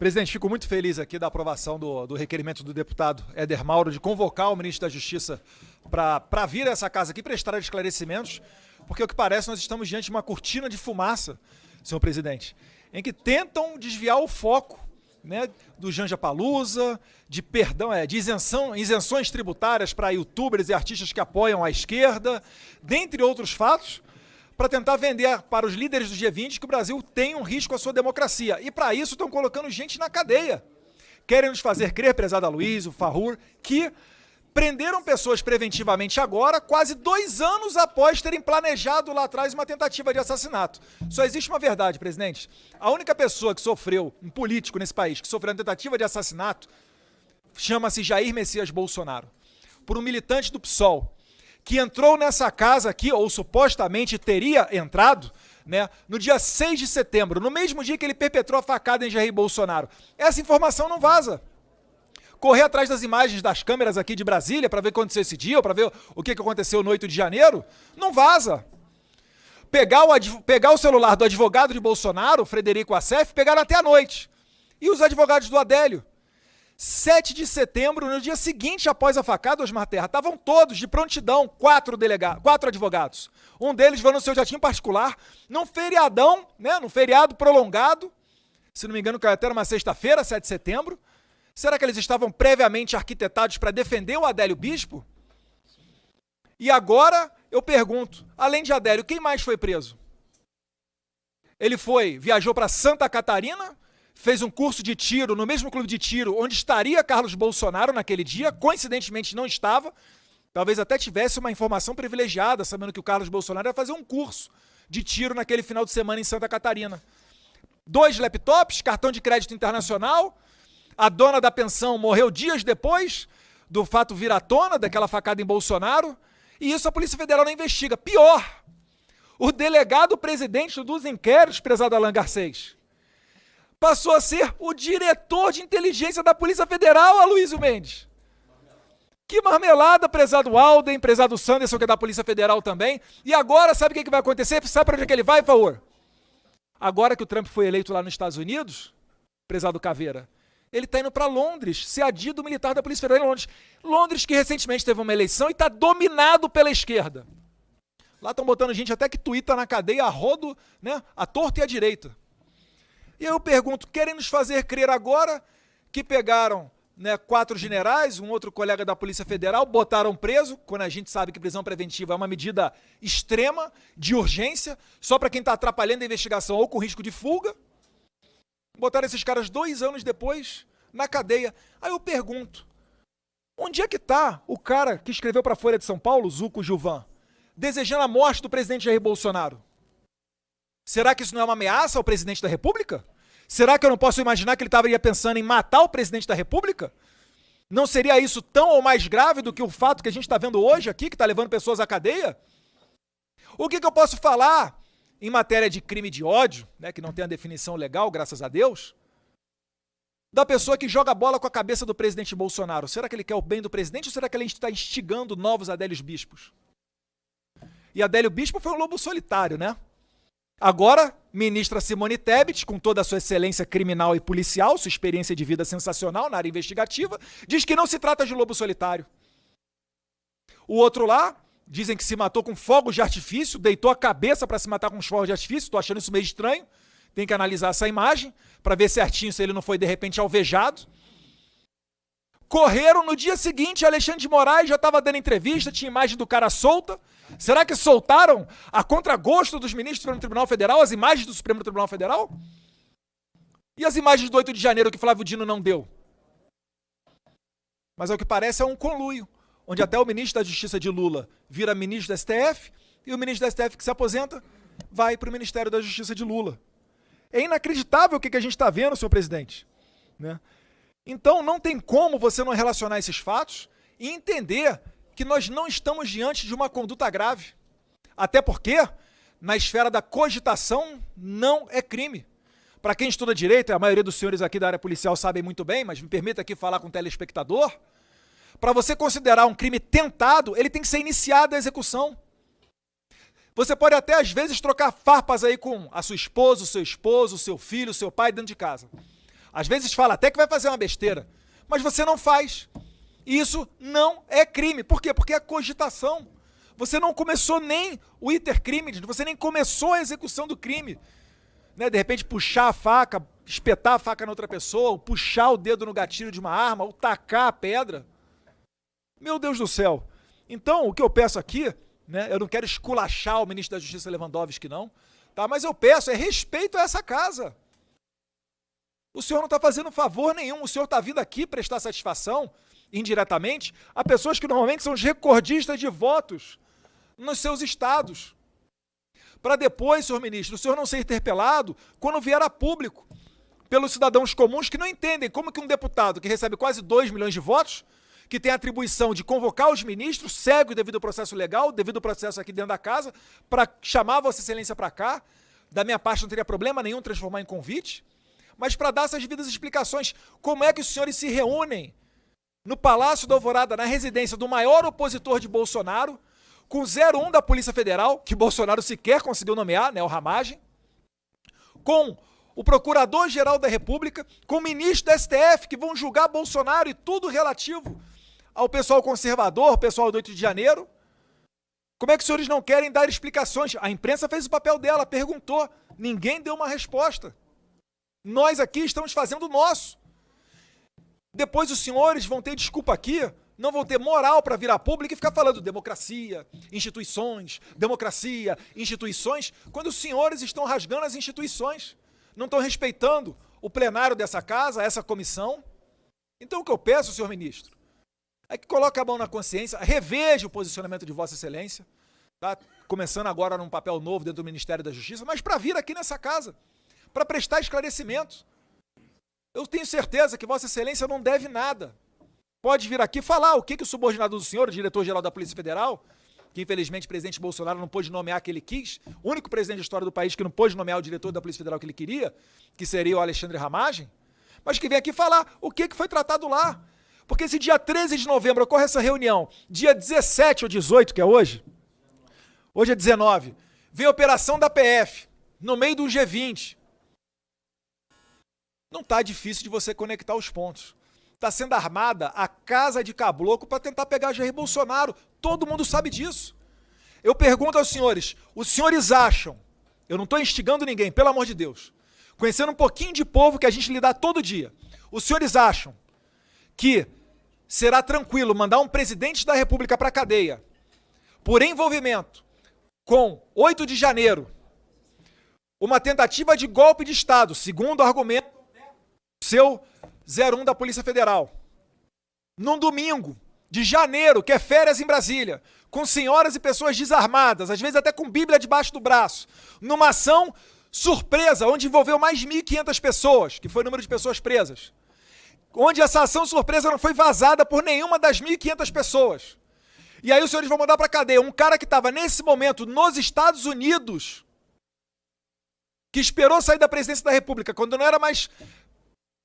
Presidente, fico muito feliz aqui da aprovação do requerimento do deputado Éder Mauro de convocar o ministro da Justiça para vir a essa casa aqui prestar esclarecimentos, porque, o que parece, nós estamos diante de uma cortina de fumaça, senhor presidente, em que tentam desviar o foco, né, do Janja Palusa, de isenções tributárias para youtubers e artistas que apoiam a esquerda, dentre outros fatos, para tentar vender para os líderes do G20 que o Brasil tem um risco à sua democracia. E para isso estão colocando gente na cadeia. Querem nos fazer crer, prezado Aloysio, Farrur, que prenderam pessoas preventivamente agora, quase 2 anos após terem planejado lá atrás uma tentativa de assassinato. Só existe uma verdade, presidente. A única pessoa que sofreu, um político nesse país, que sofreu uma tentativa de assassinato, chama-se Jair Messias Bolsonaro, por um militante do PSOL, que entrou nessa casa aqui, ou supostamente teria entrado, né, no dia 6 de setembro, no mesmo dia que ele perpetrou a facada em Jair Bolsonaro. Essa informação não vaza. Correr atrás das imagens das câmeras aqui de Brasília para ver o que aconteceu esse dia, ou para ver o que aconteceu no 8 de janeiro, não vaza. Pegar o celular do advogado de Bolsonaro, Frederico Assef, pegaram até a noite. E os advogados do Adélio. 7 de setembro, no dia seguinte após a facada, Osmar Terra, estavam todos de prontidão, 4 advogados. Um deles foi no seu jatinho particular, num feriadão, né, num feriado prolongado, se não me engano, caiu até numa sexta-feira, 7 de setembro. Será que eles estavam previamente arquitetados para defender o Adélio Bispo? E agora, eu pergunto, além de Adélio, quem mais foi preso? Ele viajou para Santa Catarina, fez um curso de tiro no mesmo clube de tiro onde estaria Carlos Bolsonaro naquele dia, coincidentemente não estava, talvez até tivesse uma informação privilegiada, sabendo que o Carlos Bolsonaro ia fazer um curso de tiro naquele final de semana em Santa Catarina. 2 laptops, cartão de crédito internacional, a dona da pensão morreu dias depois do fato vir à tona, daquela facada em Bolsonaro, e isso a Polícia Federal não investiga. Pior, o delegado presidente dos inquéritos, prezado Alan Garcês, passou a ser o diretor de inteligência da Polícia Federal, Aloysio Mendes. Que marmelada, prezado Alden, prezado Sanderson, que é da Polícia Federal também. E agora, sabe o que vai acontecer? Sabe para onde é que ele vai, por favor? Agora que o Trump foi eleito lá nos Estados Unidos, prezado Caveira, ele está indo para Londres, ser adido militar da Polícia Federal em Londres. Londres que recentemente teve uma eleição e está dominado pela esquerda. Lá estão botando gente até que tuita na cadeia a rodo, né, a torta e a direita. E eu pergunto, querem nos fazer crer agora que pegaram, né, 4 generais, um outro colega da Polícia Federal, botaram preso, quando a gente sabe que prisão preventiva é uma medida extrema, de urgência, só para quem está atrapalhando a investigação ou com risco de fuga. Botaram esses caras 2 anos depois na cadeia. Aí eu pergunto, onde é que está o cara que escreveu para a Folha de São Paulo, Zuco Gilvan, desejando a morte do presidente Jair Bolsonaro? Será que isso não é uma ameaça ao presidente da República? Será que eu não posso imaginar que ele estaria pensando em matar o presidente da República? Não seria isso tão ou mais grave do que o fato que a gente está vendo hoje aqui, que está levando pessoas à cadeia? O que eu posso falar em matéria de crime de ódio, né, que não tem a definição legal, graças a Deus, da pessoa que joga bola com a cabeça do presidente Bolsonaro? Será que ele quer o bem do presidente ou será que ele está instigando novos Adélios Bispos? E Adélio Bispo foi um lobo solitário, né? Agora, ministra Simone Tebet, com toda a sua excelência criminal e policial, sua experiência de vida sensacional na área investigativa, diz que não se trata de lobo solitário. O outro lá, dizem que se matou com fogos de artifício, deitou a cabeça para se matar com os fogos de artifício, estou achando isso meio estranho, tem que analisar essa imagem para ver certinho se ele não foi de repente alvejado. Correram no dia seguinte, Alexandre de Moraes já estava dando entrevista, tinha imagem do cara solta. Será que soltaram a contragosto dos ministros do Supremo Tribunal Federal, as imagens do Supremo Tribunal Federal? E as imagens do 8 de janeiro que Flávio Dino não deu? Mas ao que parece é um conluio, onde até o ministro da Justiça de Lula vira ministro da STF e o ministro da STF que se aposenta vai para o Ministério da Justiça de Lula. É inacreditável o que a gente está vendo, senhor presidente, né? Então não tem como você não relacionar esses fatos e entender que nós não estamos diante de uma conduta grave. Até porque, na esfera da cogitação, não é crime. Para quem estuda direito, a maioria dos senhores aqui da área policial sabem muito bem, mas me permita aqui falar com o telespectador, para você considerar um crime tentado, ele tem que ser iniciada a execução. Você pode até, às vezes, trocar farpas aí com a sua esposa, o seu esposo, o seu filho, o seu pai dentro de casa. Às vezes fala até que vai fazer uma besteira, mas você não faz. Isso não é crime. Por quê? Porque é cogitação. Você não começou nem o iter crime, você nem começou a execução do crime. Né? De repente puxar a faca, espetar a faca na outra pessoa, ou puxar o dedo no gatilho de uma arma, ou tacar a pedra. Meu Deus do céu. Então, o que eu peço aqui, né, eu não quero esculachar o ministro da Justiça Lewandowski, não, tá? Mas eu peço respeito a essa casa. O senhor não está fazendo favor nenhum, o senhor está vindo aqui prestar satisfação, indiretamente, a pessoas que normalmente são os recordistas de votos nos seus estados. Para depois, senhor ministro, o senhor não ser interpelado quando vier a público pelos cidadãos comuns que não entendem como que um deputado que recebe quase 2 milhões de votos, que tem a atribuição de convocar os ministros, segue o devido processo legal, devido processo aqui dentro da casa, para chamar Vossa Excelência para cá, da minha parte não teria problema nenhum transformar em convite, mas para dar essas devidas explicações, como é que os senhores se reúnem no Palácio da Alvorada, na residência do maior opositor de Bolsonaro, com o 01 da Polícia Federal, que Bolsonaro sequer conseguiu nomear, né, o Ramagem, com o Procurador-Geral da República, com o ministro da STF, que vão julgar Bolsonaro e tudo relativo ao pessoal conservador, pessoal do 8 de janeiro. Como é que os senhores não querem dar explicações? A imprensa fez o papel dela, perguntou, ninguém deu uma resposta. Nós aqui estamos fazendo o nosso. Depois os senhores vão ter desculpa aqui, não vão ter moral para vir a público e ficar falando democracia, instituições, quando os senhores estão rasgando as instituições, não estão respeitando o plenário dessa casa, essa comissão. Então o que eu peço, senhor ministro, é que coloque a mão na consciência, reveja o posicionamento de Vossa Excelência, tá? Começando agora num papel novo dentro do Ministério da Justiça, mas para vir aqui nessa casa, para prestar esclarecimentos. Eu tenho certeza que Vossa Excelência não deve nada. Pode vir aqui falar o que o subordinado do senhor, o diretor-geral da Polícia Federal, que infelizmente o presidente Bolsonaro não pôde nomear que ele quis, o único presidente da história do país que não pôde nomear o diretor da Polícia Federal que ele queria, que seria o Alexandre Ramagem, mas que vem aqui falar o que foi tratado lá. Porque se dia 13 de novembro ocorre essa reunião, dia 17 ou 18, que é hoje é 19, vem a operação da PF, no meio do G20, não está difícil de você conectar os pontos. Está sendo armada a casa de caboclo para tentar pegar Jair Bolsonaro. Todo mundo sabe disso. Eu pergunto aos senhores, os senhores acham, eu não estou instigando ninguém, pelo amor de Deus, conhecendo um pouquinho de povo que a gente lida todo dia, os senhores acham que será tranquilo mandar um presidente da República para a cadeia por envolvimento com 8 de janeiro, uma tentativa de golpe de Estado, segundo o argumento do seu 01 da Polícia Federal, num domingo de janeiro, que é férias em Brasília, com senhoras e pessoas desarmadas, às vezes até com Bíblia debaixo do braço, numa ação surpresa, onde envolveu mais de 1.500 pessoas, que foi o número de pessoas presas, onde essa ação surpresa não foi vazada por nenhuma das 1.500 pessoas. E aí os senhores vão mandar para a cadeia um cara que estava nesse momento nos Estados Unidos, que esperou sair da presidência da República, quando não era mais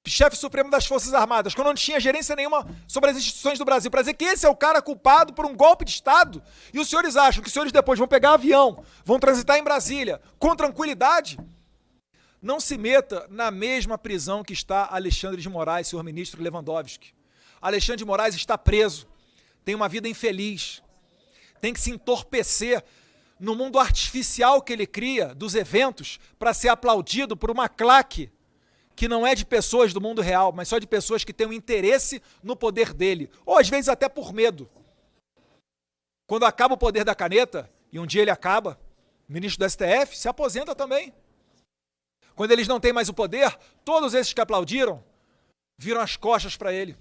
chefe supremo das Forças Armadas, quando não tinha gerência nenhuma sobre as instituições do Brasil, para dizer que esse é o cara culpado por um golpe de Estado, e os senhores acham que os senhores depois vão pegar avião, vão transitar em Brasília com tranquilidade? Não se meta na mesma prisão que está Alexandre de Moraes, senhor ministro Lewandowski. Alexandre de Moraes está preso, tem uma vida infeliz, tem que se entorpecer no mundo artificial que ele cria dos eventos para ser aplaudido por uma claque que não é de pessoas do mundo real, mas só de pessoas que têm um interesse no poder dele, ou às vezes até por medo. Quando acaba o poder da caneta, e um dia ele acaba, o ministro do STF se aposenta também. Quando eles não têm mais o poder, todos esses que aplaudiram viram as costas para ele.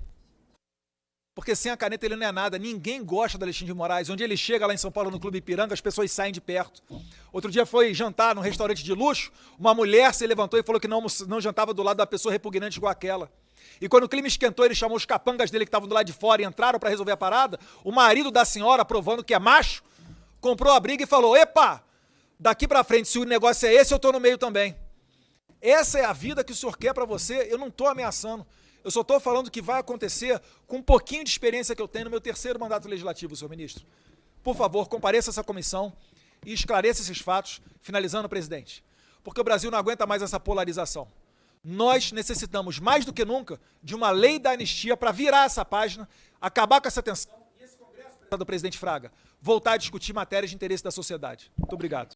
Porque sem a caneta ele não é nada. Ninguém gosta do Alexandre de Moraes. Onde ele chega lá em São Paulo, no Clube Ipiranga, as pessoas saem de perto. Outro dia foi jantar num restaurante de luxo, uma mulher se levantou e falou que não jantava do lado da pessoa repugnante igual aquela. E quando o clima esquentou, ele chamou os capangas dele que estavam do lado de fora e entraram para resolver a parada. O marido da senhora, provando que é macho, comprou a briga e falou: epa, daqui para frente, se o negócio é esse, eu estou no meio também. Essa é a vida que o senhor quer para você? Eu não estou ameaçando. Eu só estou falando que vai acontecer com um pouquinho de experiência que eu tenho no meu 3º mandato legislativo, senhor ministro. Por favor, compareça a essa comissão e esclareça esses fatos, finalizando, presidente. Porque o Brasil não aguenta mais essa polarização. Nós necessitamos, mais do que nunca, de uma lei da anistia para virar essa página, acabar com essa tensão e esse Congresso do presidente Fraga voltar a discutir matérias de interesse da sociedade. Muito obrigado.